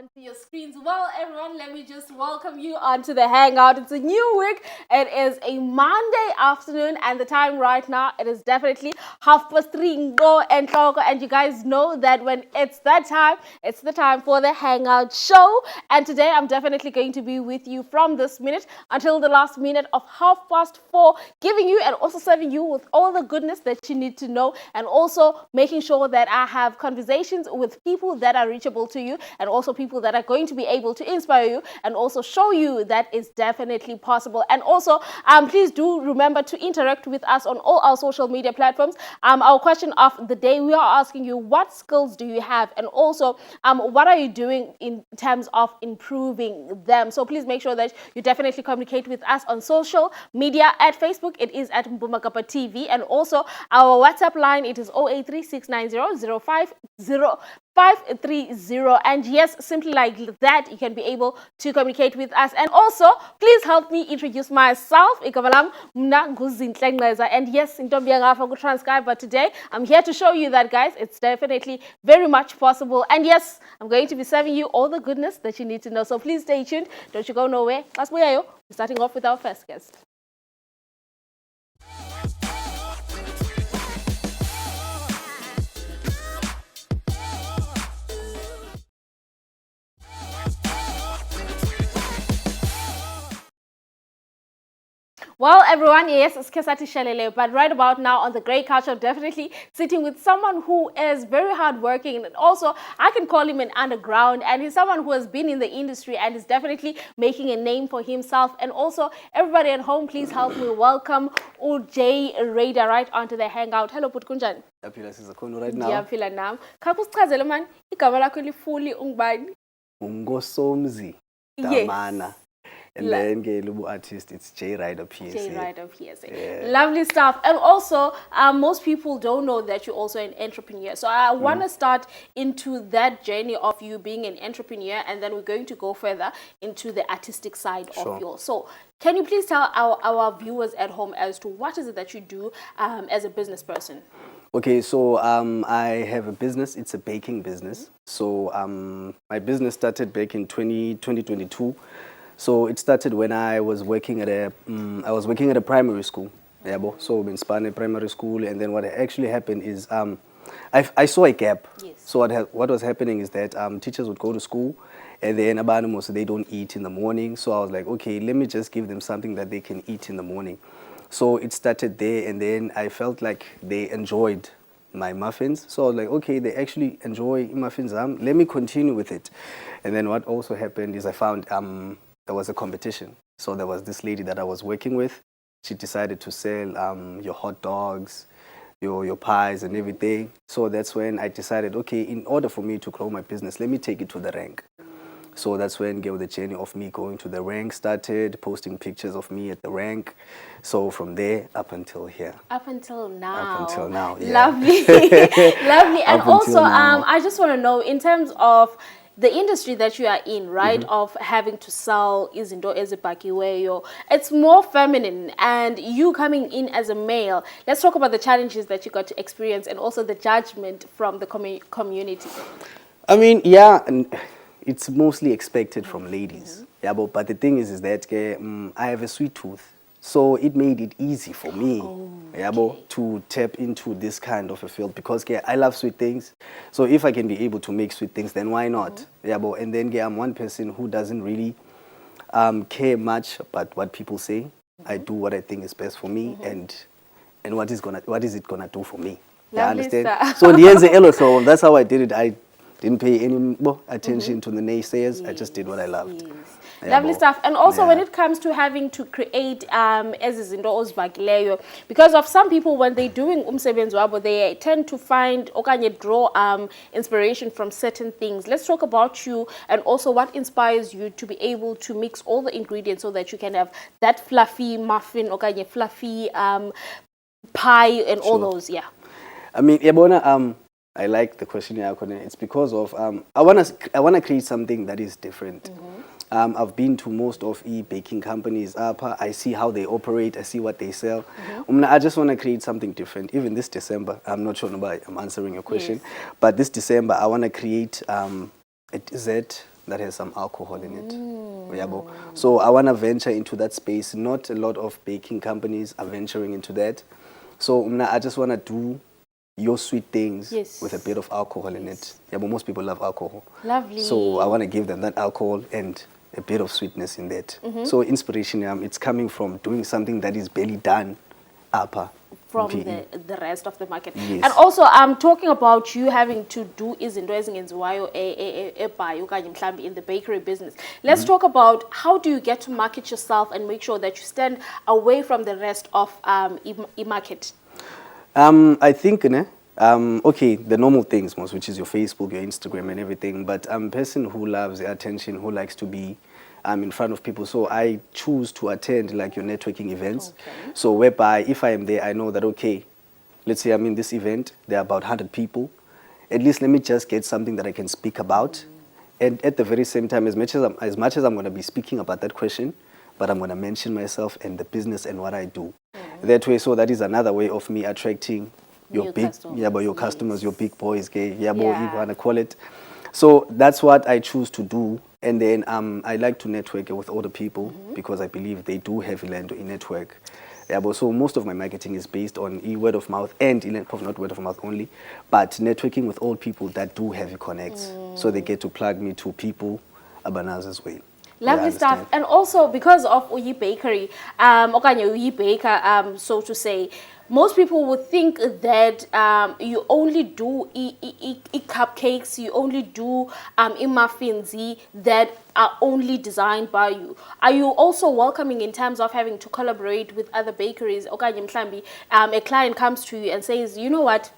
onto your screens. Well, everyone, let me just welcome you onto the Hangout. It's a new week. It is a Monday afternoon, and the time right now, it is definitely 3:30. Go and talk, and you guys know that when it's that time, it's the time for the Hangout show. And today, I'm definitely going to be with you from this minute until the last minute of 4:30, giving you and also serving you with all the goodness that you need to know, and also making sure that I have conversations with people that are reachable to you, and also people that are going to be able to inspire you and also show you that is definitely possible. And also, please do remember to interact with us on all our social media platforms. Our question of the day, we are asking you, what skills do you have, and also what are you doing in terms of improving them? So please make sure that you definitely communicate with us on social media. At Facebook, it is at Mpumakapa TV, and also our WhatsApp line, it is 0836900530. And yes, simply like that, you can be able to communicate with us. And also, please help me introduce myself. And yes, transcribe, but today I'm here to show you that, guys, it's definitely very much possible. And yes, I'm going to be serving you all the goodness that you need to know. So please stay tuned. Don't you go nowhere. We're starting off with our first guest. Well, everyone, yes, it's Kesati Shalele, but right about now on the Grey Couch, I'm definitely sitting with someone who is very hardworking, and also I can call him an underground, and he's someone who has been in the industry and is definitely making a name for himself. And also, everybody at home, please help me welcome J Raider right onto the Hangout. Hello, Putkunjan. Right now. Ndiyaphila nam. Kakusichazele man, igama lakho lifuli ungubani? Ungosomzi Damana. And then Lubu artist, it's J Raider PSA. J Raider PSA. Yeah. Lovely stuff. And also, most people don't know that you're also an entrepreneur. So I want to start into that journey of you being an entrepreneur, and then we're going to go further into the artistic side of yours. So can you please tell our viewers at home as to what is it that you do as a business person? Okay, so I have a business. It's a baking business. So my business started back in 2022. So it started when I was working at a primary school. Yeah, so in Spanish primary school, and then what actually happened is I saw a gap. Yes. So what was happening is that teachers would go to school, and then so they don't eat in the morning. So I was like, okay, let me just give them something that they can eat in the morning. So it started there, and then I felt like they enjoyed my muffins. So I was like, okay, they actually enjoy muffins. Let me continue with it. And then what also happened is I found there was a competition. So there was this lady that I was working with. She decided to sell your hot dogs, your pies and everything. So that's when I decided, okay, in order for me to grow my business, let me take it to the rank. So that's when the journey of me going to the rank started, posting pictures of me at the rank. So from there up until here. Up until now. Up until now, yeah. Lovely. Lovely. And also, I just want to know, in terms of the industry that you are in, right, of having to sell izinto ezipakiweyo, it's more feminine, and you coming in as a male. Let's talk about the challenges that you got to experience, and also the judgment from the community. I mean, yeah, and it's mostly expected from ladies. Yeah, but the thing is that I have a sweet tooth. So it made it easy for me to tap into this kind of a field, because I love sweet things. So if I can be able to make sweet things, then why not? And then I'm one person who doesn't really care much about what people say. I do what I think is best for me, and what is it gonna do for me? Yeah, understand? So the end, so that's how I did it. I didn't pay any more attention to the naysayers. Yes. I just did what I loved. Yes. Lovely stuff. And also, when it comes to having to create because of some people, when they're doing umsebenzi wabo, they tend to find draw inspiration from certain things. Let's talk about you, and also what inspires you to be able to mix all the ingredients so that you can have that fluffy muffin, fluffy pie, and all those. Yeah. I mean, I like the question. It's because of I wanna create something that is different. I've been to most of baking companies. I see how they operate. I see what they sell. I just want to create something different. Even this December, I'm not sure about I'm answering your question, but this December I want to create a dessert that has some alcohol in it. Yabo. So I want to venture into that space. Not a lot of baking companies are venturing into that. So I just want to do your sweet things with a bit of alcohol in it. Yeah, but most people love alcohol. Lovely. So I want to give them that alcohol and a bit of sweetness in that. So inspiration, it's coming from doing something that is barely done upper. From the rest of the market. Yes. And also I'm talking about you having to do izinto ezingenziwayo ebhayi okanye mhlambi in the bakery business. Let's talk about how do you get to market yourself and make sure that you stand away from the rest of e-market. I think okay, the normal things most, which is your Facebook, your Instagram and everything, but I'm a person who loves attention, who likes to be in front of people. So I choose to attend like your networking events. Okay. So whereby if I am there, I know that, okay, let's say I'm in this event, there are about 100 people. At least let me just get something that I can speak about. And at the very same time, as much as I'm going to be speaking about that question, but I'm going to mention myself and the business and what I do. That way, so that is another way of me attracting your big customers. Yeah, but your customers, your big boys, gay, yeah, boy, you want to call it. So that's what I choose to do. And then I like to network with other people because I believe they do have land in network. Yeah, but so most of my marketing is based on word of mouth and not word of mouth only, but networking with all people that do have connects. So they get to plug me to people Abanaza's way. Lovely stuff. And also because of Uyi Bakery, okanye Uyi Baker, so to say, most people would think that you only do cupcakes, you only do muffins that are only designed by you. Are you also welcoming in terms of having to collaborate with other bakeries? Okanye mhlambi, a client comes to you and says, you know what,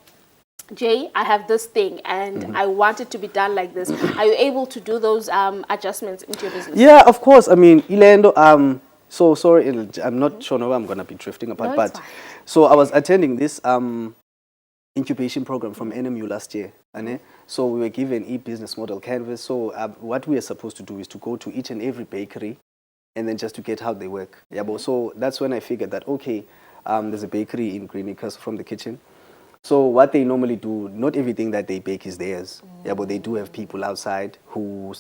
Jay, I have this thing and I want it to be done like this. Are you able to do those adjustments into your business? Yeah, of course. I mean, Ilendo, so sorry, I'm not sure now I'm going to be drifting apart, No, but so I was attending this incubation program from NMU last year. So we were given e-business model canvas. So what we are supposed to do is to go to each and every bakery and then just to get how they work. Yeah, but so that's when I figured that, okay, there's a bakery in Green Acres from the kitchen. So what they normally do, not everything that they bake is theirs. Yeah, but they do have people outside who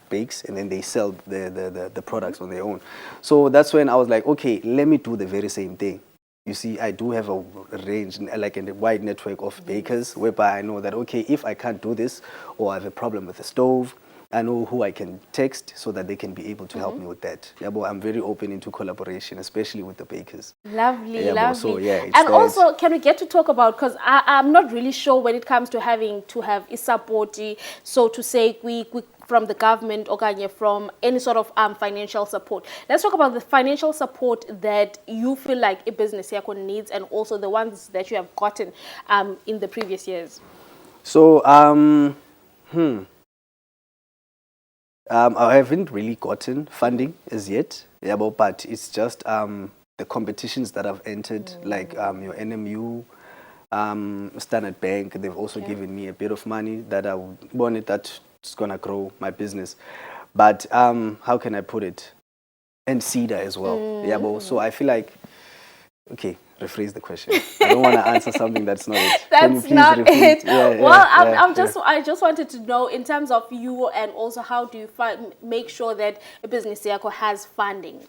bakes and then they sell the products on their own. So that's when I was like, okay, let me do the very same thing. You see, I do have a range, like a wide network of bakers, whereby I know that, okay, if I can't do this or I have a problem with the stove, I know who I can text so that they can be able to help me with that. Yeah, but I'm very open into collaboration, especially with the bakers. Lovely, yeah, lovely. So, yeah, and also, can we get to talk about, because I'm not really sure when it comes to having to have a support, so to say, we from the government or from any sort of financial support. Let's talk about the financial support that you feel like a business needs and also the ones that you have gotten in the previous years. So, I haven't really gotten funding as yet, yeah, but it's just the competitions that I've entered, like your NMU, Standard Bank. They've also given me a bit of money that I wanted that's gonna grow my business. But how can I put it? And CEDA as well, yeah, so I feel like, okay, rephrase the question. I don't want to answer something that's not it. That's not it. Yeah, well, I just wanted to know in terms of you and also how do you make sure that a business has funding?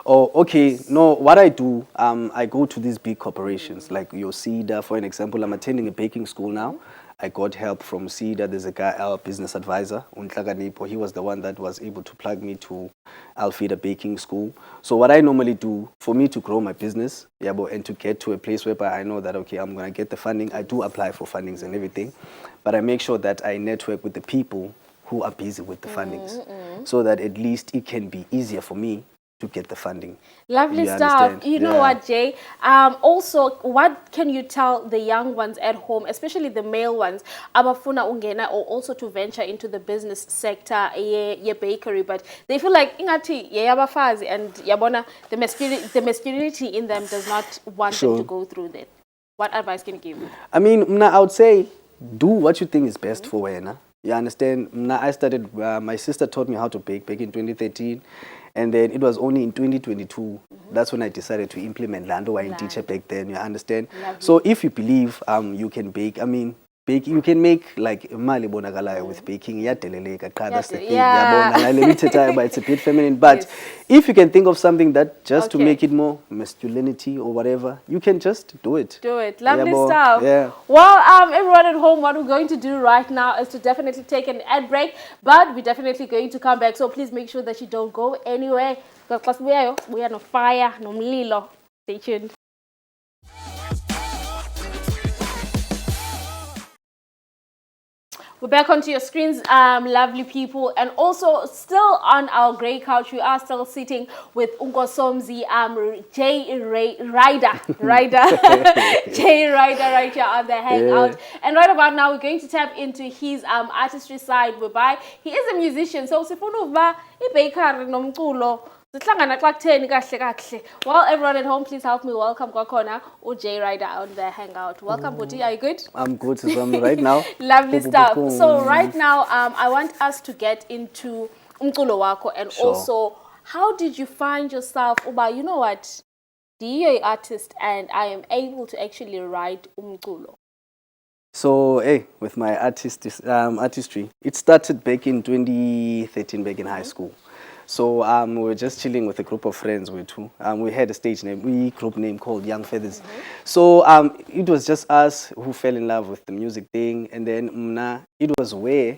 Oh, okay. No, what I do, I go to these big corporations like your CEDA, for an example. I'm attending a baking school now. I got help from CEDA. There's a guy, our business advisor, Untlaganipo. He was the one that was able to plug me to Alfida Baking School. So what I normally do, for me to grow my business, yeah, and to get to a place whereby I know that, okay, I'm going to get the funding. I do apply for fundings and everything. But I make sure that I network with the people who are busy with the fundings so that at least it can be easier for me to get the funding. Lovely stuff. You know what, Jay? Also, what can you tell the young ones at home, especially the male ones, abafuna ungena or also to venture into the business sector, ye bakery, but they feel like ingati ye abafazi and yabona the masculinity in them does not want them to go through that. What advice can you give? I mean, I would say do what you think is best for Wena. You understand? I started. My sister taught me how to bake back in 2013. And then it was only in 2022, that's when I decided to implement Lando Wine Teacher back then, you understand? Lovely. So if you believe you can bake, I mean, baking, you can make like imali bonakalayo with baking. Yadeleleka, that's the thing. Yeah. Yabona, let me tell you, it's a bit feminine. But Yes. if you can think of something that just to Okay. make it more masculinity or whatever, you can just do it. Do it. Lovely Yabo, stuff. yeah. Well, everyone at home, what we're going to do right now is to definitely take an ad break, but we're definitely going to come back. So please make sure that you don't go anywhere because we are no fire, no mlilo. Stay tuned. We're back onto your screens, lovely people, and also still on our grey couch, we are still sitting with Unkosomzi, Ryder, Jay Ryder right here on the Hangout. Yeah. And right about now, we're going to tap into his artistry side, whereby he is a musician. So, sifuna uba ibaker nomculo. Well, everyone at home, please help me welcome Kwakona Jay Ryder on the Hangout. Welcome, Buti. Are you good? I'm good, Susan, right now. Lovely stuff. So right now, I want us to get into umculo wako and also how did you find yourself? Uba, you know what? You're an artist and I am able to actually write umculo. So, hey, with my artistry, it started back in 2013, back in high school. So we were just chilling with a group of friends. We had a stage name, group name called Young Feathers. So it was just us who fell in love with the music thing, and then it was where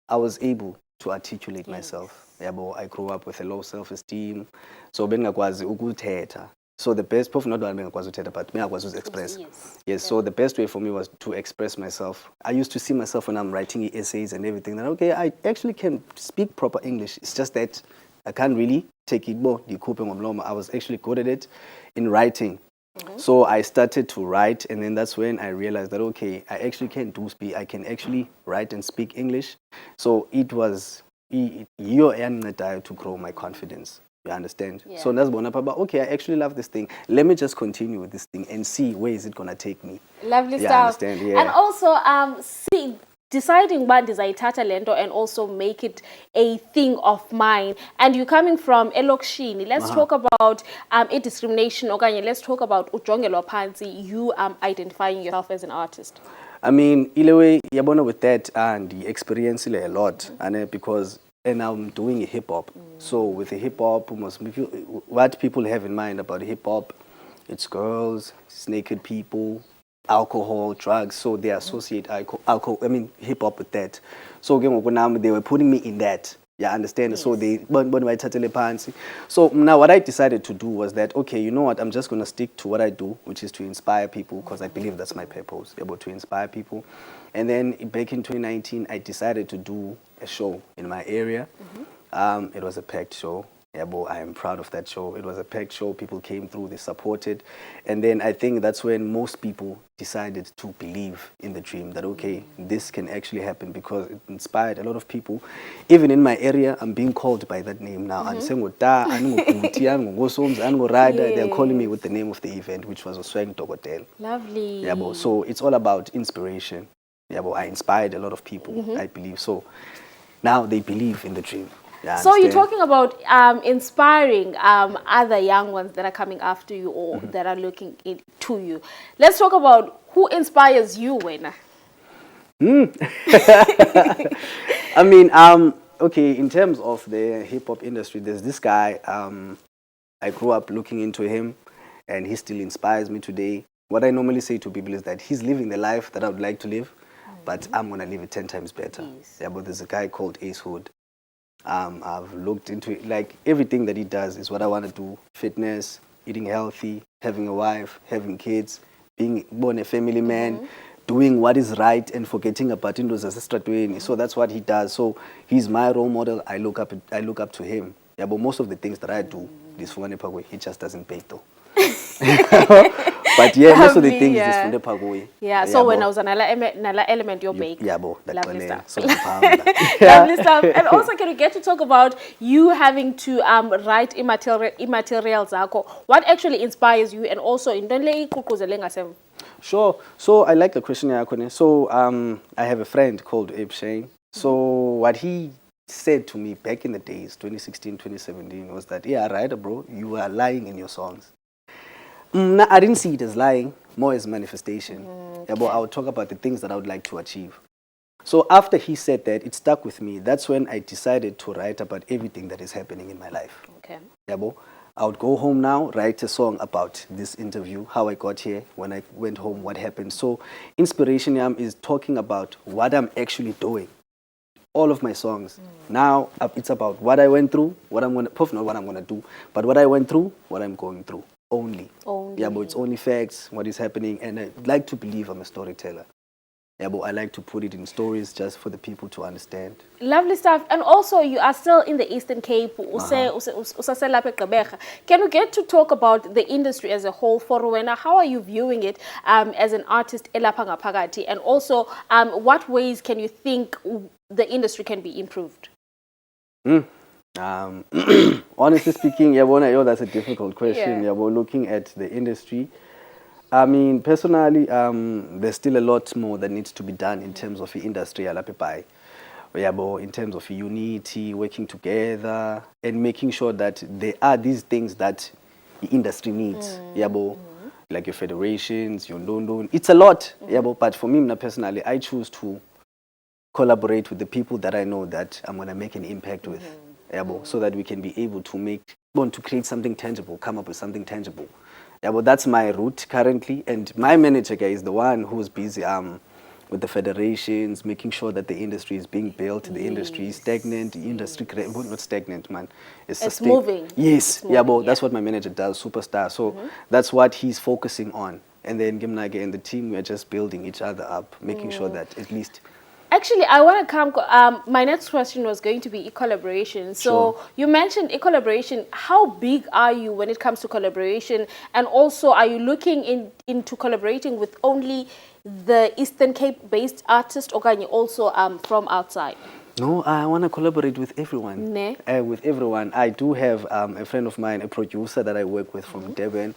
I was able to articulate myself. Yabo, I grew up with a low self-esteem, so bengakwazi ukuthetha. So the best, not that bengakwazi ukuthetha, but bengakwazi to express. Yes. So the best way for me was to express myself. I used to see myself when I'm writing essays and everything. That okay, I actually can speak proper English. It's just that I can't really take it more. I was actually good at it in writing. So I started to write, and then that's when I realized that, okay, I actually can I can actually write and speak English. So it was to grow my confidence. You understand? Yeah. So that's one up about, okay, I actually love this thing. Let me just continue with this thing and see where is it going to take me. Lovely stuff. Understand? Yeah. And also, deciding what is lento and also make it a thing of mine. And you're coming from Elokshini. Let's talk about discrimination. Okay, let's talk about Ujongelo Pansi. You identifying yourself as an artist. I mean, Ilewe, yabona with that and the experience a lot, and because I'm doing a hip hop. So with the hip hop, what people have in mind about hip hop, it's girls, it's naked people, alcohol, drugs. So they associate hip hop with that. So they were putting me in that. Yeah, understand? Yes. So so now what I decided to do was that, okay, you know what, I'm just going to stick to what I do, which is to inspire people, because I believe that's my purpose, able to inspire people. And then back in 2019, I decided to do a show in my area. It was a packed show. Yeah, but I am proud of that show. It was a packed show. People came through, they supported. And then I think that's when most people decided to believe in the dream that, okay, this can actually happen, because it inspired a lot of people. Even in my area, I'm being called by that name now. I'm saying, they're calling me with the name of the event, which was Osweng Togotel. Lovely. Yeah, but so it's all about inspiration. Yeah, but I inspired a lot of people, I believe. So now they believe in the dream. So you're talking about inspiring other young ones that are coming after you or that are looking to you. Let's talk about who inspires you, Wena. I mean, okay, in terms of the hip-hop industry, there's this guy, I grew up looking into him, and he still inspires me today. What I normally say to people is that he's living the life that I would like to live, but I'm going to live it 10 times better. Yes. Yeah, but there's a guy called Ace Hood. I've looked into it, like everything that he does is what I want to do. Fitness, eating healthy, having a wife, having kids, being born a family man, doing what is right and forgetting about Indo's ancestral. So that's what he does. So he's my role model. I look up to him. Yeah, but most of the things that I do, this one he just doesn't pay though. But yeah, most of the things is from the Pagoi. Yeah, so when I was another element you're bake. Yeah, bo, lovely stuff. So Lovely stuff. And also, can you get to talk about you having to write immaterials? What actually inspires you, and also in the Sure. So I like the question, Yakone. So I have a friend called Abe Shane. So what he said to me back in the days, 2016, 2017, was that, yeah, right, bro, you are lying in your songs. I didn't see it as lying, more as manifestation. Yeah, but I would talk about the things that I would like to achieve. So after he said that, it stuck with me. That's when I decided to write about everything that is happening in my life. Okay. Yabo, I would go home now, write a song about this interview, how I got here, when I went home, what happened. So inspiration is talking about what I'm actually doing. All of my songs. Now it's about what I went through, what I'm gonna, not what I'm gonna do, but what I went through, what I'm going through. Only. Yeah, but it's only facts, what is happening, and I like to believe I'm a storyteller. Yeah, but I like to put it in stories just for the people to understand. Lovely stuff. And also, you are still in the Eastern Cape. Can we get to talk about the industry as a whole for Rowena? How are you viewing it as an artist, elapha ngaphakathi? And also, what ways can you think the industry can be improved? Honestly speaking, that's a difficult question. Yeah, we're looking at the industry. I mean, personally, there's still a lot more that needs to be done in terms of the industry, in terms of unity, working together, and making sure that there are these things that the industry needs. Like your federations, your London. It's a lot, but for me personally, I choose to collaborate with the people that I know that I'm going to make an impact with, so that we can be able to create something tangible, come up with something tangible. That's my route currently, and my manager guy is the one who's busy with the federations, making sure that the industry is being built, the industry is stagnant, the industry, not stagnant, man. It's moving. Yes, it's moving, that's what my manager does, superstar. So that's what he's focusing on. And then Gimnage and the team, we're just building each other up, making sure that at least... Actually, I want to come. My next question was going to be e-collaboration. So you mentioned e-collaboration. How big are you when it comes to collaboration? And also, are you looking into collaborating with only the Eastern Cape-based artists, or can you also from outside? No, I want to collaborate with everyone. With everyone. I do have a friend of mine, a producer that I work with from Devon,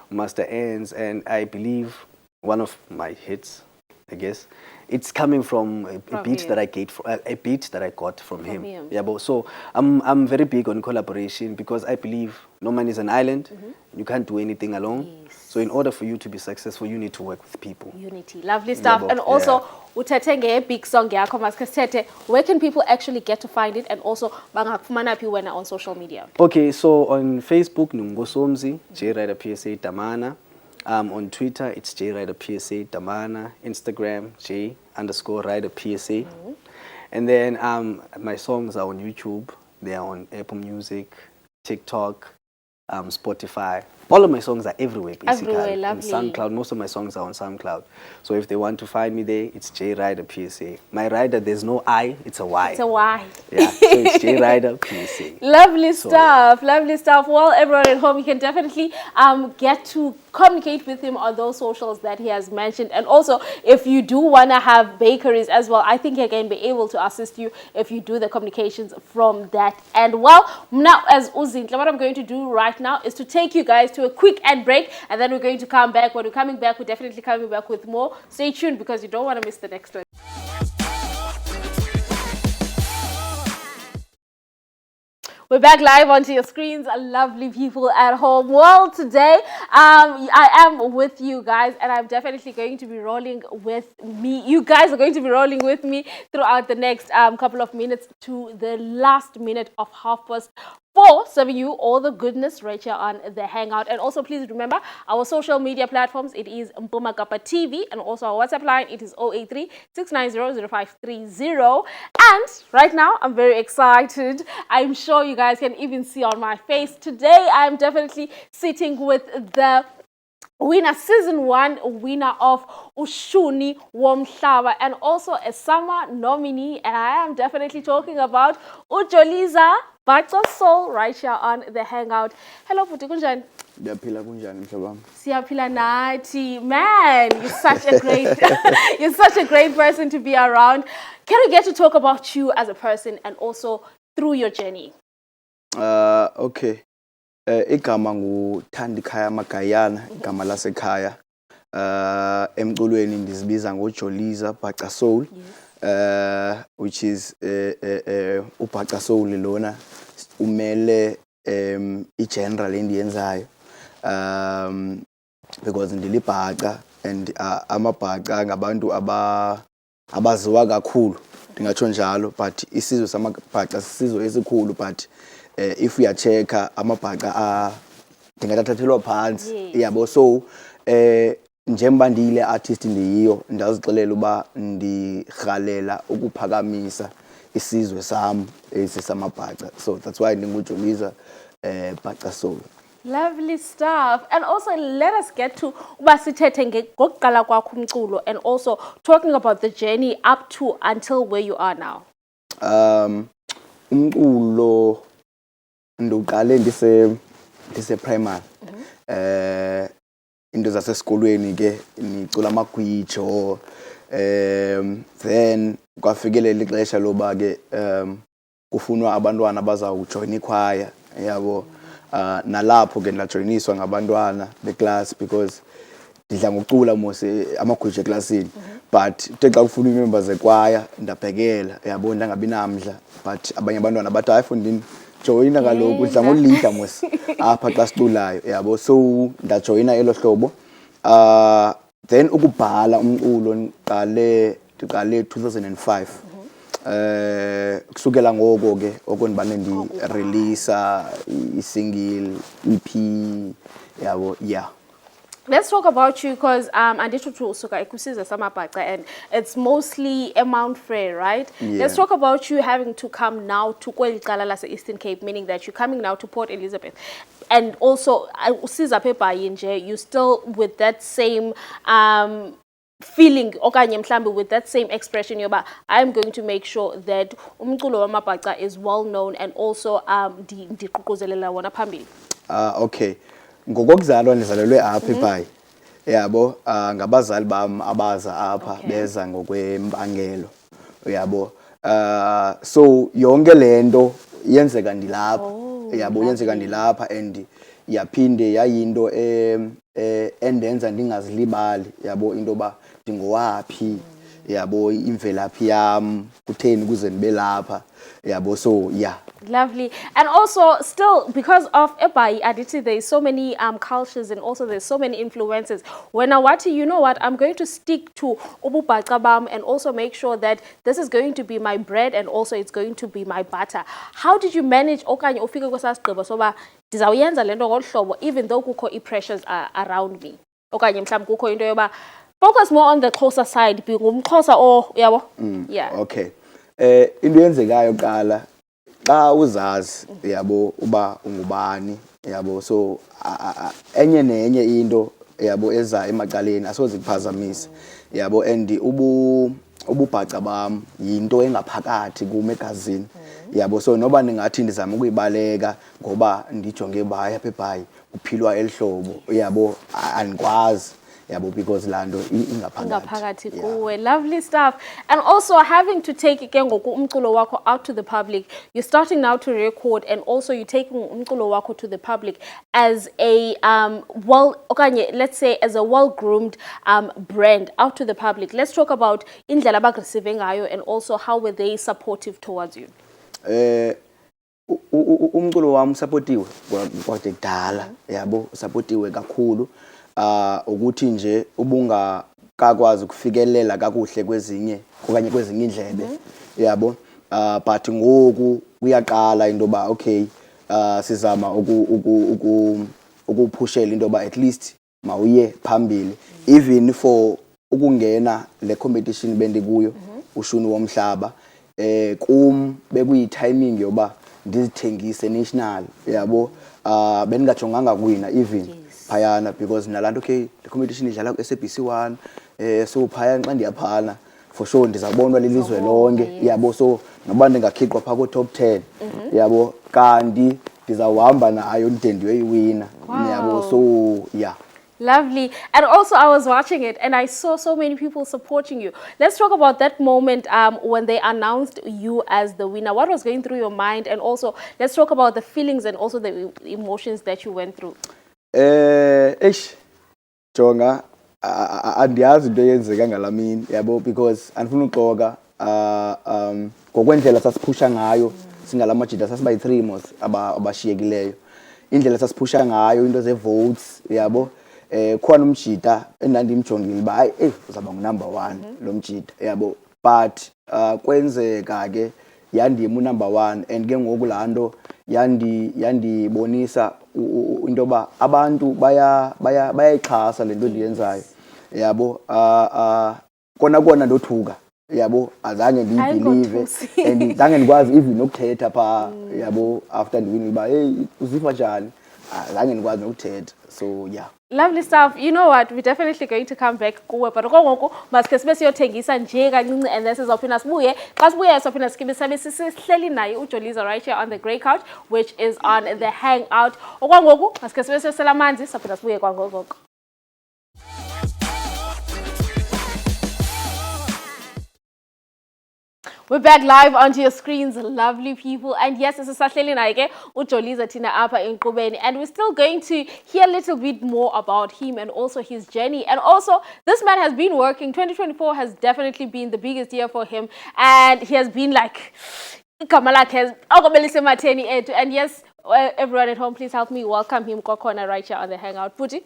Master Ends, and I believe one of my hits, I guess, it's coming from a beat that I got from him. So I'm very big on collaboration because I believe no man is an island. You can't do anything alone. So in order for you to be successful, you need to work with people. Unity, lovely stuff. And also, uthatenge big song yakho maskasete. Where can people actually get to find it? And also, bangakufumana pi wena on social media. Okay, so on Facebook, Nungosomzi, J Rider PSA Damana. On Twitter, it's J Rider PSA Damana. Instagram, J_Rider PSA. And then my songs are on YouTube. They are on Apple Music, TikTok, Spotify. All of my songs are everywhere, basically. Everywhere, lovely. On SoundCloud, most of my songs are on SoundCloud. So if they want to find me there, it's J Rider PSA. My rider, there's no I, it's a Y. It's a Y. Yeah, so it's J Rider PSA. Lovely stuff, lovely stuff. Well, everyone at home, you can definitely get to communicate with him on those socials that he has mentioned. And also, if you do want to have bakeries as well, I think he can be able to assist you if you do the communications from that. And well, now as Uzinhle, what I'm going to do right now is to take you guys to a quick ad break, and then we're going to come back. When we're coming back, we're definitely coming back with more. Stay tuned because you don't want to miss the next one. We're back live onto your screens, lovely people at home. Well, today I am with you guys, and I'm definitely going to be rolling with me. You guys are going to be rolling with me throughout the next couple of minutes to the last minute of 4:30, serving you all the goodness right here on the Hangout. And also, please remember our social media platforms. It is Mpumakapa TV, and also our WhatsApp line. It is 083 690 0530. And right now, I'm very excited. I'm sure you guys can even see on my face. Today, I'm definitely sitting with the winner, season 1 winner of Ushuni Womhlaba, and also a summer nominee. And I am definitely talking about Ujoliza Batso Soul right here on the Hangout. Hello, Puti Kunjani. Siyaphila nathi. Man, you're such a great you're such a great person to be around. Can we get to talk about you as a person and also through your journey? Okay. Igama nguThandikhaya Magayana, igama lasekhaya. Emculweni ndizibiza ngoJoliza Bhaca Soul. Which is uBhaca Soul lona umele igeneral endiyenzayo. because ndilibhaca and amabhaca ngabantu abaziwa kakhulu ndingatsho njalo, but isizwe samabhaca sisizwe esikhulu, but if uyachecka amabhaca ndingathathelwa phansi, yabo. So njengoba ndiyile artist ndiyiyo, ndazixelela uba ndirhalela ukuphakamisa isizwe sam esisamabhaca, so that's why ndinguJoliza Bhaca Soul. Lovely stuff. And also let us get to uba sithethe ngokuqala kwakho umculo, and also talking about the journey up to until where you are now. Umculo nduqale ndise primary. Into zasesikolweni ke nicula amagwijo, then kwafikelela ixesha loba ke kufunwa abantwana abazawujoin ichoir, yabo. Nalapho ke ndajoiniswa ngabantwana beclass because ndidla ngokucula mose amagwijo eclassini, but xa kufuna imember zechoir ndabhekela, yabo, ndangabi namdla, but abanye abantwana bathi hayi fundini joina kaloku udla ngolida mose apha xa siculayo, yabo. So ndajoina elo hlobo. Then ukubhala umculo ndiqale 2005. Kusukela ngoko ke okondibane ndi-release i-single, EP, yabo, yeah. Let's talk about you, because andisho to usuka ekusizwe samabhaca, and it's mostly a Mount Frere, right? Yeah. Let's talk about you having to come now to kweli cala lase Eastern Cape, meaning that you're coming now to Port Elizabeth, and also usiza phe eBhayi nje, you still with that same feeling okanye mhlambe with that same expression yoba I'm going to make sure that umculo wamabhaca is well known, and also ndiququzelela wona phambili. Okay. Ngokokuzalwa ndizalelwe apha eBhayi, yabo. Ngabazali bam abaza apha, beza ngokwempangelo, yabo. So yonke lento yenzeka ndilapha, yabo, yenzeka ndilapha, and yaphinde yayinto endenza ndingazilibali, yabo, into ba ndingowaphi, yabo, imvelaphi yam kutheni kuze ndibe lapha, yabo. So yeah. Lovely. And also still, because of eBhayi, Aditi, there's so many cultures, and also there's so many influences. When Awati, you know what, I'm going to stick to ububhaca bam, and also make sure that this is going to be my bread, and also it's going to be my butter. How did you manage okanye ufike kwesasigqibo soba ndizawuyenza lento ngolu hlobo, even though kukho i-pressures around me? Okanye mhlawumbe kukho into yoba focus more on the closer side, being umXhosa or yabo? Yeah. Okay. Into yenzekayo qala xa uzazi, yabo, uba ungubani, yabo. So enye nenye into, yabo, eza emaqaleni asoze kuphazamise, yabo. And ububhaca bam yinto engaphakathi kum egazini, yabo. So noba ndingathi ndizama ukuyibaleka ngoba ndijonge eBhayi, apha eBhayi kuphilwa elihlobo, yabo, andikwazi, yabo, because lando ingaphakathi kuwe. Lovely stuff. And also having to take ke ngoku umculo wakho out to the public, you're starting now to record, and also you're taking umculo wakho to the public as a okanye let's say as a well-groomed brand out to the public. Let's talk about indlela abagreceive ngayo, and also how were they supportive towards you? Umculo wami supportiwe kwade kudala, yabo, supportiwe kakhulu. Ukuthi nje ubungakakwazi ukufikelela kakuhle kwezinye okanye kwezinye indlebe, yabo. But ngoku kuyaqala into ba okay, sizama ukuphushela into ba at least mawuye phambili, even for ukungena le competition bendikuyo, ushuni womhlaba. Kum bekuyi timing yoba ndizithengise national, yabo. Bengajonganga kuwina even phayana, because nalanto okay, the competition idlala ku SABC1, so phayana xa ndiyaphana for sure ndizabonwa lilizwe lonke, yabo. So noba ndingakhiqwa pha ku top 10, yabo, kanti ndizawuhamba nayo ndide ndiyoyiwina, yabo. So yeah. Lovely. And also I was watching it, and I saw so many people supporting you. Let's talk about that moment when they announced you as the winner. What was going through your mind? And also let's talk about the feelings and also the emotions that you went through. Jonga, andiyazi into eyenzeka ngalamini, yabo, because andifuna uxoka, ngokwendlela sasiphusha ngayo singalamajida sasiba yi-3 mos abashiyekileyo, indlela sasiphusha ngayo into ze-votes, yabo. khona umjita enandimjongile ba hayi uzaba ngunumber 1 lo mjita yabo but kwenzeka ke yandima unumber 1 and ke ngoku lanto yandibonisa into ba abantu bayayixhasa lento ndiyenzayo yabo kona ndothuka yabo azange ndiyibelieve and zange ndikwazi even nokuthetha pha yabo after ndiwinile ba hey uziva njani azange ndikwazi nokuthetha so yeah. Lovely stuff. You know what? We're definitely going to come back kuwe but ngoku maske sibe siyothengisa nje kancinci and then sizophinda sibuye xa sibuye sophinda sikibe sabe sihleli naye uJoliza right here on the grey couch which is on the Hangout. Okwangoku maske sibe siyosela amanzi sophinda sibuye kwangoko. We're back live onto your screens, lovely people. And yes, this is Sahleli Naike, uJoliza Tina Apa in Kubeni. And we're still going to hear a little bit more about him and also his journey. And also, this man has been working. 2024 has definitely been the biggest year for him. And he has been like, Kamalak has, and yes, everyone at home, please help me welcome him, Kokona, right here on the Hangout. Puti.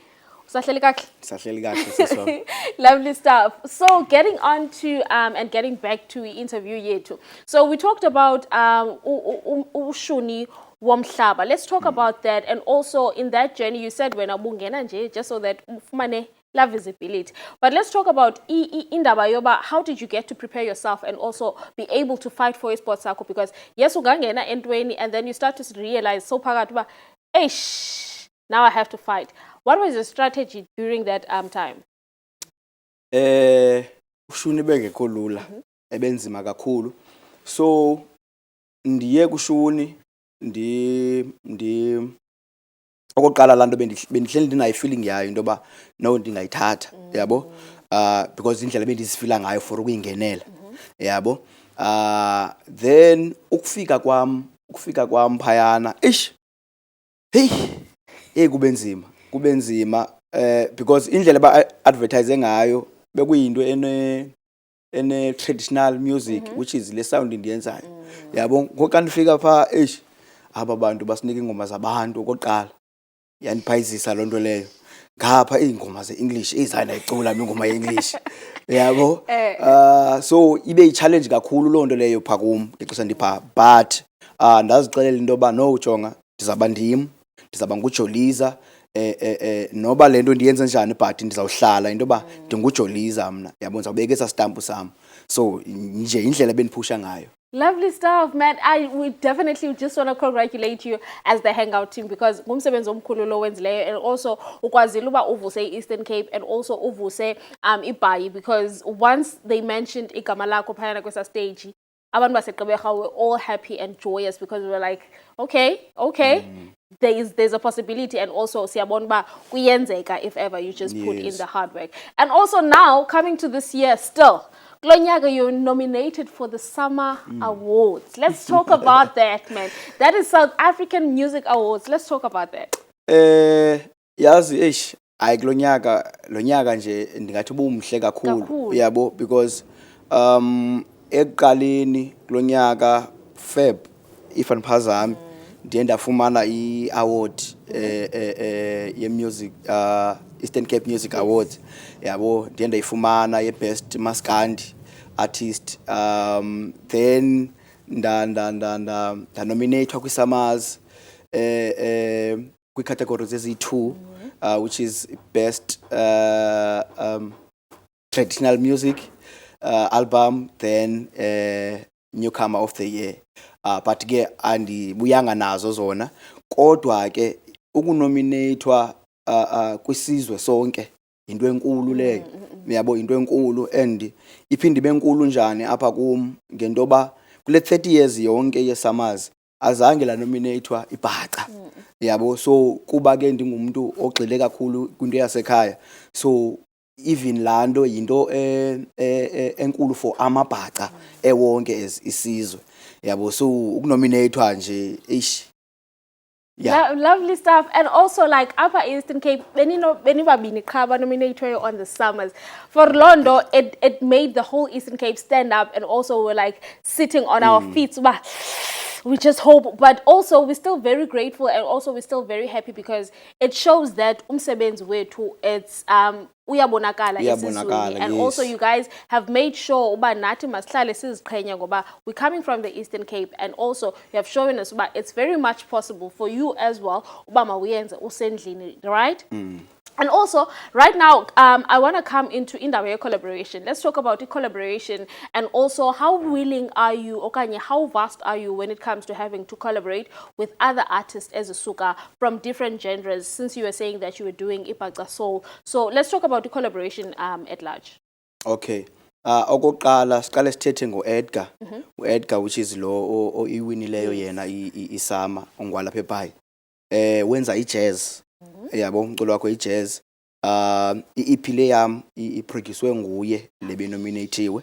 Lovely stuff. So getting on to and getting back to the interview yethu. So we talked about ushuni womhlaba. Let's talk about that. And also in that journey you said when abungena nje just so that ufumane la visibility. But let's talk about indaba yoba, how did you get to prepare yourself and also be able to fight for your sports circle? Because yes ugangena entweni and then you start to realize so phakathi ba now I have to fight. What was your strategy during that time? Ushuni bengekho lula ebenzima kakhulu. So ndiye kushuni okokuqala lanto bendihleli ndinayo feeling yayo into ba no ndingayithatha yabo because indlela bendizifila ngayo for ukuyingenela yabo then ukufika kwam phayana kubenzima because indlela ba advertise ngayo bekuyinto ene traditional music which is le sound indiyenzayo yabo ngokanti fika pha aba bantu basinike ingoma zabantu okoqala yandiphayizisa lonto leyo ngapha ingoma ze-English ezana icula ingoma ye-English yabo so ibe i-challenge kakhulu lonto leyo pha kum ngexesha ndipha but ndazixelela into ba no jonga ndizaba nguJoliza noba lento ndiyenze njani but ndizawuhlala into ba ndinguJoliza mna yabo ndizawubeka esa stamp sam so nje indlela bendiphusha ngayo. Lovely stuff, man. We definitely just want to congratulate you as the Hangout team because ngumsebenzi omkhulu lo wenzileyo and also ukwazile uba uvuse Eastern Cape and also uvuse iBhayi because once they mentioned igama lakho phayana kwesa stage abantu baseGqeberha were all happy and joyous because we were like okay there's a possibility and also siyabona ba kuyenzeka if ever you just put in the hard work. And also now coming to this year still Glonyaka, you're nominated for the Summer Awards. Let's talk about that, man. That is South African Music Awards. Let's talk about that. Yazi Glonyaka nje ndingathi bumhle kakhulu yabo because ekuqaleni Glonyaka Feb if andiphazami ndiye ndafumana i-award ye-music Eastern Cape Music Awards yabo ndiye ndayifumana ye-best maskandi artist then ndanominatwa kwi-Summers kwi-categories ezi-2 which is best traditional music album then newcomer of the year but ke andibuyanga nazo zona kodwa ke ukunominatwa kwisizwe sonke into enkulu leyo yabo into enkulu and iphinde ibe enkulu njani apha kum ngentoba kule 30 years yonke ye-Summers azange la nominatwa iBhaca yabo so kuba ke ndingumuntu ogxile kakhulu kwinto yasekhaya so even lando yinto enkulu for amaBhaca ewonke isizwe yabo so ukunominatwa nje Yeah. Lovely stuff. And also, like Upper Eastern Cape, nominated on the summers. For Londo, it made the whole Eastern Cape stand up, and also we're like sitting on our feet. So, we just hope, but also we're still very grateful, and also we're still very happy because it shows that umsebenzi wethu, it's uyabonakala esizweni, and yes. also you guys have made sure uba nathi masihlale siziqhenya ngoba we're coming from the Eastern Cape, and also you have shown us uba it's very much possible for you as well uba mawuyenze usendlini, right? And also, right now, I want to come into indawo collaboration. Let's talk about the collaboration, and also how willing are you, okanye how vast are you when it comes to having to collaborate with other artists as a suka from different genres, since you were saying that you were doing Ipaca Soul. So let's talk about the collaboration at large. Okay. Okokuqala siqale sithethe ngo-Edgar. U-Edgar, which is lo iwinileyo yena isama ongwalapha eBhayi. Wenza i-jazz. Yabo umculo wakho i-jazz. I-EP le yam iproducewe nguye lebenominatiwe.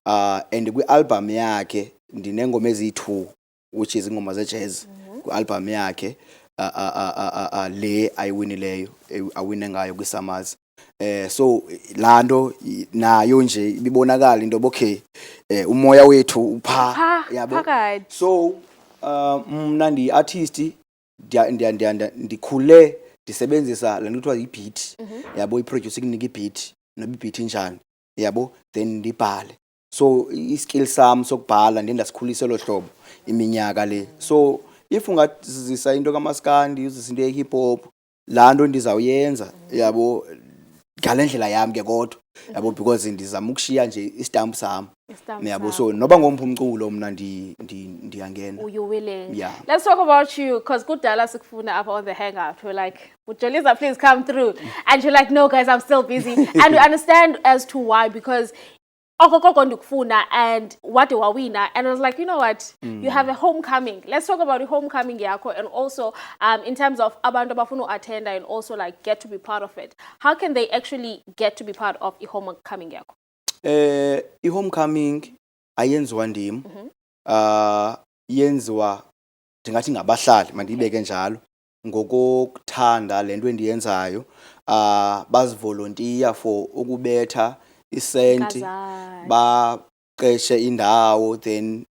And kwi-album yakhe ndinengoma ezi-2, which is ingoma ze-jazz. Kwi-album yakhe le ayiwinileyo awine ngayo kwi-Summers. So lando nayo nje ibibonakala into okay, umoya wethu upha, yabo. So mna ndi-artist ndikhule ndisebenzisa le nto kuthiwa yi-beat, yabo, iproduce ikunika i-beat noba i-beat injani, yabo, then ndibhale. So i-skill sam sokubhala ndiye ndasikhulisa elo hlobo iminyaka le. So if ungazisa into kamaskandi, uzisa into ye-hip hop, laa nto ndizawuyenza, yabo, ngale ndlela yami ke kodwa, yabo, because ndizama ukushiya nje istampu sam, yabo. So noba ngompha umculo mna ndiyangena. You're willing. Yeah. Let's talk about you, because kudala sikufuna up on the Hangout. We're like, would Jolisa please come through? And you're like, no guys, I'm still busy. And we understand as to why, because and what wawina, and I was like, you know what, you have a homecoming. Let's talk about the homecoming yako, and also in terms of abantu abafuna attend and also like get to be part of it. How can they actually get to be part of the homecoming yako? I-homecoming ayenziwa ndim, yenziwa ndingathi ngabahlali, mandiyibeke njalo, ngokuthanda le nto endiyenzayo. Bazivolontiya for ukubetha isenti, baqeshe indawo, then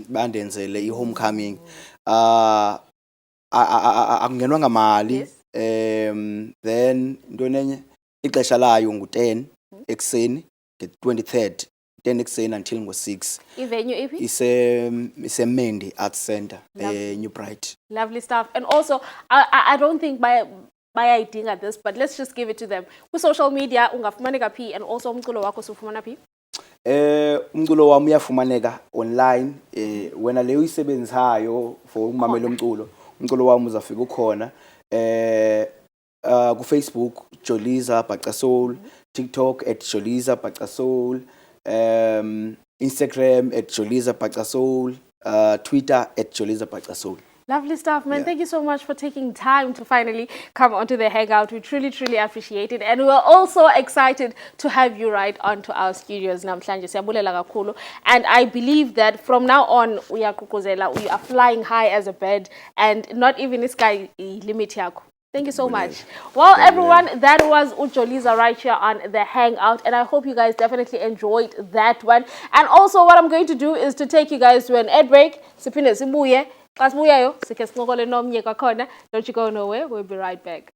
bandenzele i-homecoming. Akungenwa ngamali. Then into enye, ixesha layo ngu-10 ekuseni, nge-23rd, 10 ekuseni until ngo-6. Venue EP? Ise Mendi Arts Center, New Bright. Lovely stuff. And also, I don't think bayayidinga this, but let's just give it to them. Ku social media ungafumaneka phi, and also umculo wakho sufumana phi? Umculo wami uyafumaneka online. Wena leyo isebenzayo for umamela umculo wami uzafika ukhona. Ku Facebook Jolisa Bhaca Soul, TikTok @Jolisa Bhaca Soul, Instagram @Jolisa Bhaca Soul, Twitter @Jolisa Bhaca Soul. Lovely stuff, man. Yeah. Thank you so much for taking time to finally come onto the Hangout. We truly, truly appreciate it. And we're also excited to have you right onto our studios. Namhlanje siyabulela kakhulu. And I believe that from now on, we are flying high as a bird, and not even this guy limit yako. Thank you so much. Well, everyone, that was Ujoliza right here on the Hangout, and I hope you guys definitely enjoyed that one. And also, what I'm going to do is to take you guys to an ad break. Sipinde simbuye. Don't you go nowhere. We'll be right back.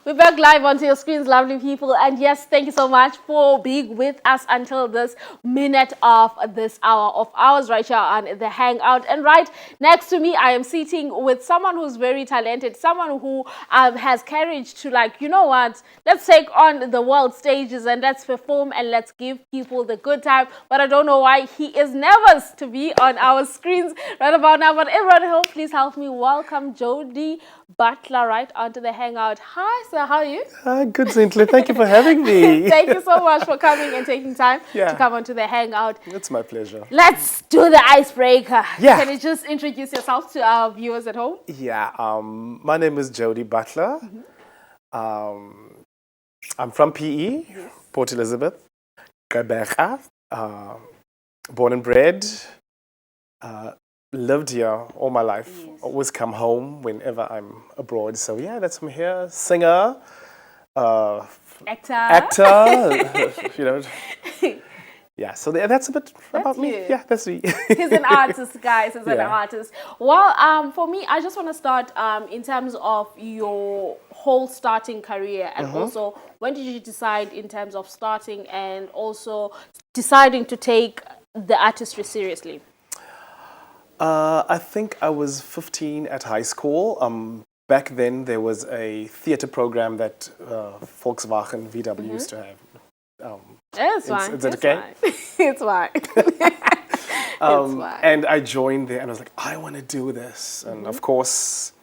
We're back live onto your screens, lovely people. And yes, thank you so much for being with us until this minute of this hour of ours right here on the Hangout. And right next to me, I am sitting with someone who's very talented, someone who has courage to, like, you know what, let's take on the world stages and let's perform and let's give people the good time. But I don't know why he is nervous to be on our screens right about now. But everyone, please help me welcome Jody Butler right onto the Hangout. Hi, sir. How are you? Good, Zintle. Thank you for having me. Thank you so much for coming and taking time to come onto the Hangout. It's my pleasure. Let's do the icebreaker. Yeah. Can you just introduce yourself to our viewers at home? Yeah. My name is Jody Butler. I'm from PE, Port Elizabeth, Quebec. born and bred. Lived here all my life. Always come home whenever I'm abroad. So yeah, that's I'm here. Singer, Actor. actor. You know. Yeah. So that's a bit about me. you. Yeah, that's me. He's an artist, guys. He's an Yeah. artist. Well, for me, I just want to start in terms of your whole starting career, and also when did you decide in terms of starting and also deciding to take the artistry seriously? I think I was 15 at high school. Back then, there was a theatre program that Volkswagen VW used to have. It's fine. is it okay? It's fine. It's fine. And I joined there, and I was like, I want to do this. And of course,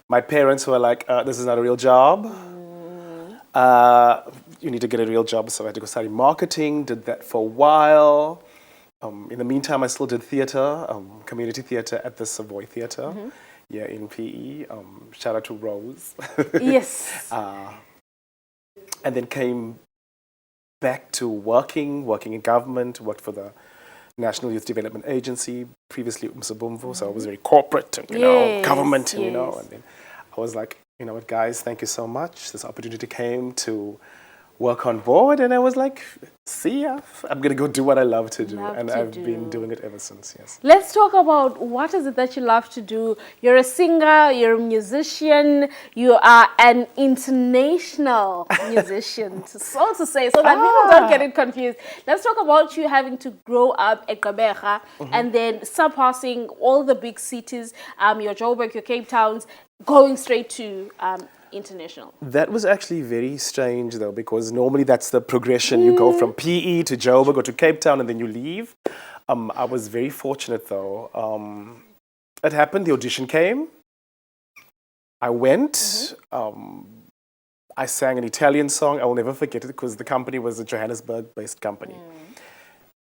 my parents were like, this is not a real job. You need to get a real job. So I had to go study marketing, did that for a while. In the meantime, I still did theatre, community theatre at the Savoy Theatre, in PE. Shout out to Rose. Yes. And then came back to working in government, worked for the National Youth Development Agency, previously Umsabumvu, so I was very corporate, and, government, and, and then I was like, you know what, guys, thank you so much. This opportunity came to work on board, and I was like, see ya. I'm going to go do what I love to do, and I've been doing it ever since, yes. Let's talk about what is it that you love to do. You're a singer, you're a musician, you are an international musician, so to say, so that people don't get it confused. Let's talk about you having to grow up at Gqeberha and then surpassing all the big cities, your Joburg, your Cape Towns, going straight to international. That was actually very strange, though, because normally that's the progression. You go from PE to Joburg or to Cape Town, and then you leave. I was very fortunate, though. It happened. The audition came. I went. I sang an Italian song. I will never forget it because the company was a Johannesburg-based company.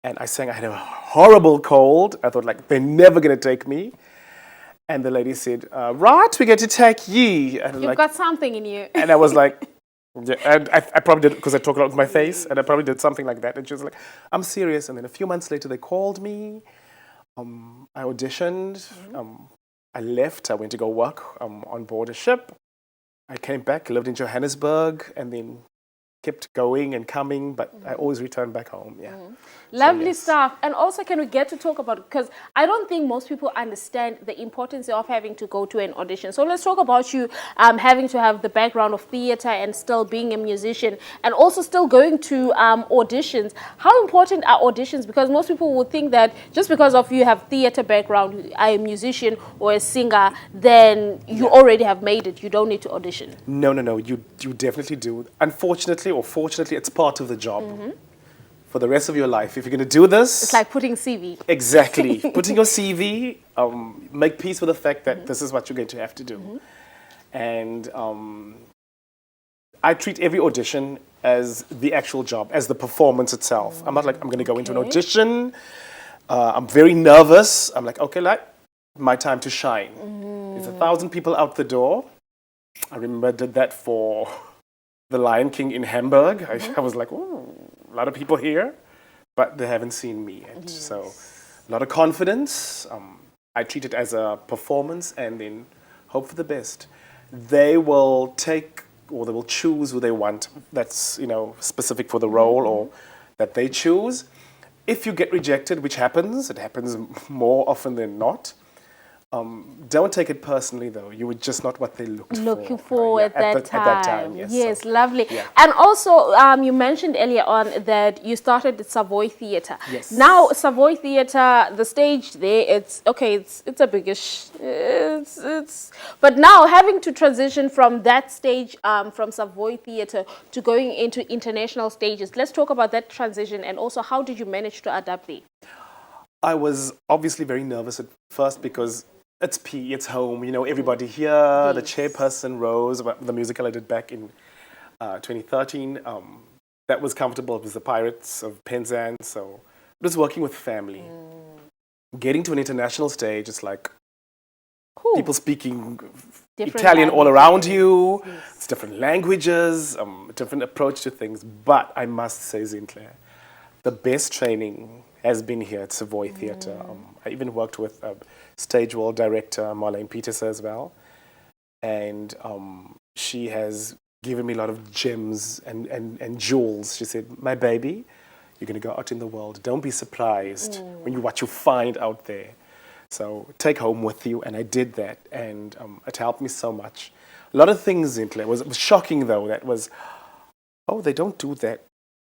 And I sang. I had a horrible cold. I thought, like, they're never going to take me. And the lady said, right, we're going to take you. And You've got something in you. And I was like, yeah, and I probably did, because I talked a lot with my face, and I probably did something like that. And she was like, I'm serious. And then a few months later, they called me. I auditioned. I left. I went to go work on board a ship. I came back, lived in Johannesburg, and then kept going and coming, but I always returned back home, yeah. Lovely stuff. And also, can we get to talk about, because I don't think most people understand the importance of having to go to an audition. So let's talk about you having to have the background of theatre and still being a musician and also still going to auditions. How important are auditions? Because most people would think that just because of you have theatre background, are a musician or a singer, then you already have made it. You don't need to audition. No, you definitely do. Unfortunately or fortunately, it's part of the job. For the rest of your life, if you're going to do this... It's like putting CV. Exactly. Putting your CV, make peace with the fact that this is what you're going to have to do. And I treat every audition as the actual job, as the performance itself. I'm not like, I'm going to go into an audition. I'm very nervous. I'm like, okay, like, my time to shine. There's 1,000 people out the door. I remember I did that for The Lion King in Hamburg. I was like, oh, a lot of people here, but they haven't seen me yet. So a lot of confidence. I treat it as a performance and then hope for the best. They will take or they will choose who they want that's, you know, specific for the role or that they choose. If you get rejected, which happens, it happens more often than not, don't take it personally, though. You were just not what they looking for right? At that time. Yes, so, lovely. Yeah. And also, you mentioned earlier on that you started at Savoy Theatre. Yes. Now, Savoy Theatre, the stage there, it's okay. It's a biggish. But now having to transition from that stage, from Savoy Theatre to going into international stages. Let's talk about that transition and also how did you manage to adapt there? I was obviously very nervous at first because it's PE, it's home, you know, everybody here, the chairperson, Rose, the musical I did back in 2013, that was comfortable. It was the Pirates of Penzance, so it was working with family. Getting to an international stage, it's like people speaking different Italian all around you, it's different languages, different approach to things, but I must say, Zintle, the best training has been here at Savoy Theatre. I even worked with stage world director Marlene Peterson as well. And she has given me a lot of gems and jewels. She said, my baby, you're going to go out in the world. Don't be surprised when you what you find out there. So take home with you. And I did that. And it helped me so much. A lot of things in it was shocking, though. That was, oh, they don't do that.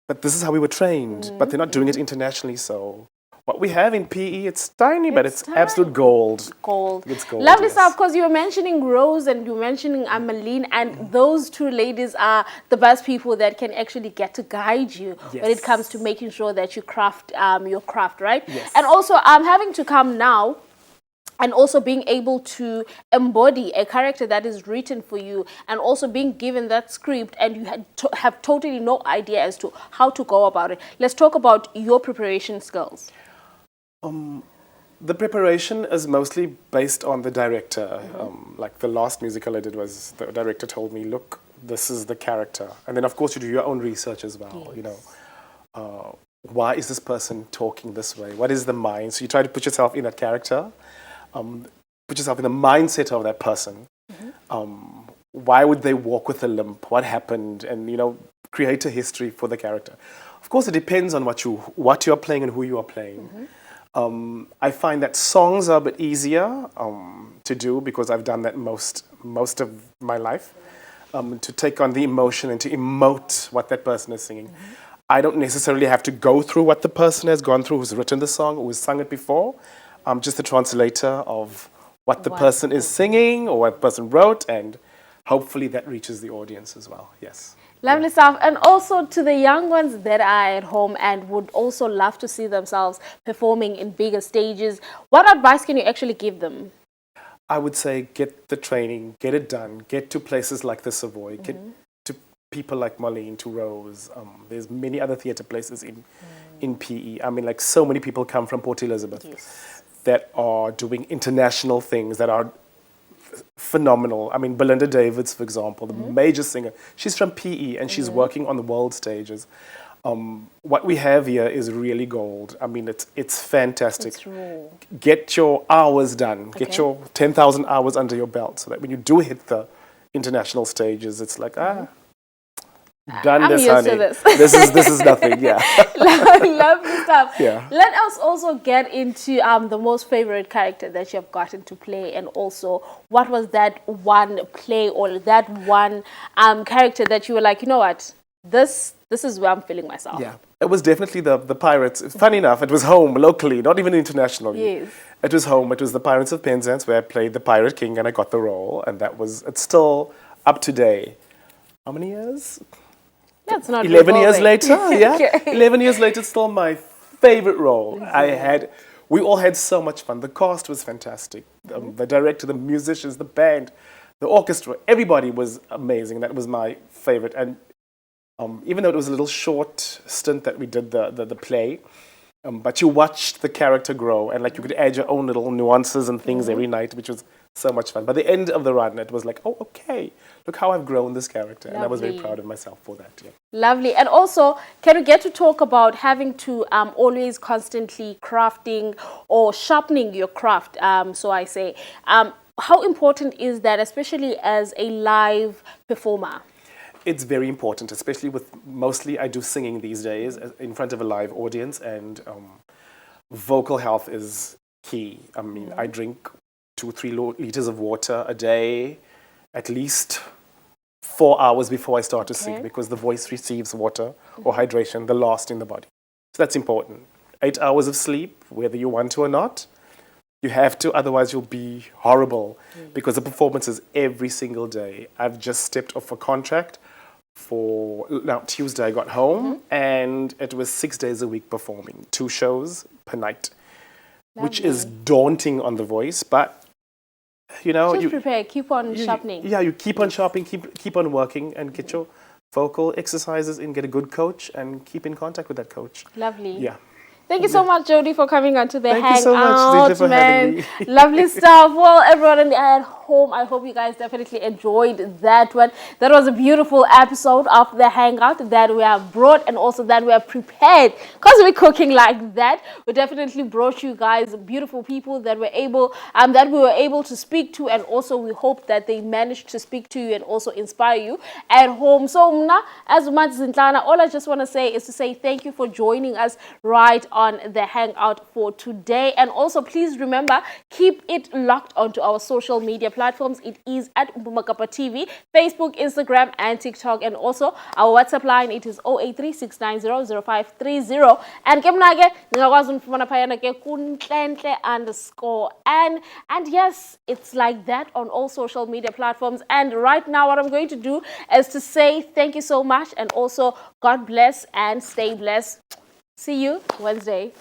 But this is how we were trained. But they're not doing it internationally. So what we have in PE, it's tiny, but it's absolute gold. Gold. It's gold. Lovely yes. stuff, because you were mentioning Rose and you were mentioning Amaline, and those two ladies are the best people that can actually get to guide you when it comes to making sure that you craft your craft, right? Yes. And also, I'm having to come now and also being able to embody a character that is written for you, and also being given that script and you have totally no idea as to how to go about it. Let's talk about your preparation skills. The preparation is mostly based on the director. Like the last musical I did was the director told me, look, this is the character. And then, of course, you do your own research as well. Yes. You know, why is this person talking this way? What is the mind? So you try to put yourself in that character, put yourself in the mindset of that person. Why would they walk with a limp? What happened? And, you know, create a history for the character. Of course, it depends on what you're playing and who you are playing. I find that songs are a bit easier to do because I've done that most of my life, to take on the emotion and to emote what that person is singing. I don't necessarily have to go through what the person has gone through, who's written the song or who's sung it before. I'm just a translator of what the person is singing or what the person wrote, and hopefully that reaches the audience as well. Yes. Lovely stuff. And also to the young ones that are at home and would also love to see themselves performing in bigger stages, what advice can you actually give them? I would say get the training, get it done, get to places like the Savoy, get to people like Marlene, to Rose. There's many other theatre places in PE. I mean, like, so many people come from Port Elizabeth that are doing international things that are phenomenal. I mean, Belinda Davids, for example, the major singer, she's from PE and she's working on the world stages. What we have here is really gold. I mean, it's fantastic. It's raw. Get your hours done. Get your 10,000 hours under your belt, so that when you do hit the international stages, it's like, done I'm this, used honey. to this. This is nothing. Yeah. Lovely stuff. Yeah. Let us also get into the most favorite character that you have gotten to play, and also what was that one play or that one character that you were like, you know what, this is where I'm feeling myself. Yeah, it was definitely the Pirates. Funny enough, it was home locally, not even internationally. Yes. It was home. It was the Pirates of Penzance, where I played the Pirate King and I got the role, and it's still up to date. How many years? That's not 11 years later, yeah. Okay. 11 years later, it's still my favorite role. We all had so much fun. The cast was fantastic. The director, the musicians, the band, the orchestra, everybody was amazing. That was my favorite. And even though it was a little short stint that we did the play, but you watched the character grow, and like you could add your own little nuances and things every night, which was so much fun. By the end of the run, it was like, oh, okay, look how I've grown this character. Lovely. And I was very proud of myself for that. Yeah. Lovely. And also, can we get to talk about having to always constantly crafting or sharpening your craft, so I say. How important is that, especially as a live performer? It's very important, especially mostly I do singing these days in front of a live audience, and vocal health is key. I mean, I drink 2-3 liters of water a day, at least 4 hours before I start to sing, because the voice receives water or hydration the last in the body. So that's important. 8 hours of sleep, whether you want to or not. You have to, otherwise you'll be horrible, because the performance is every single day. I've just stepped off a contract now Tuesday I got home, and it was 6 days a week performing, 2 shows per night, which is daunting on the voice, but you know, just prepare, keep on sharpening. Yeah, you keep on sharpening, keep on working, and get your vocal exercises in, get a good coach, and keep in contact with that coach. Lovely. Yeah. Thank you so much, Jody, for coming on to the Thank Hangout. you so much, Zita, for having me. Lovely stuff. Well, everyone at home. I hope you guys definitely enjoyed that one. That was a beautiful episode of the Hangout that we have brought, and also that we have prepared, because we're cooking like that. We definitely brought you guys beautiful people that we were able to speak to, and also we hope that they managed to speak to you and also inspire you at home. So mna, as much as all I just want to say is to say thank you for joining us right on the Hangout for today. And also please remember, keep it locked onto our social media platforms. It is at Mpumakapa TV, Facebook, Instagram, and TikTok. And also our WhatsApp line, it is 0836900530. And kemnake ngakwazi unifumana phayana ke kunhlenhle underscore. And yes, it's like that on all social media platforms. And right now what I'm going to do is to say thank you so much, and also God bless and stay blessed. See you Wednesday.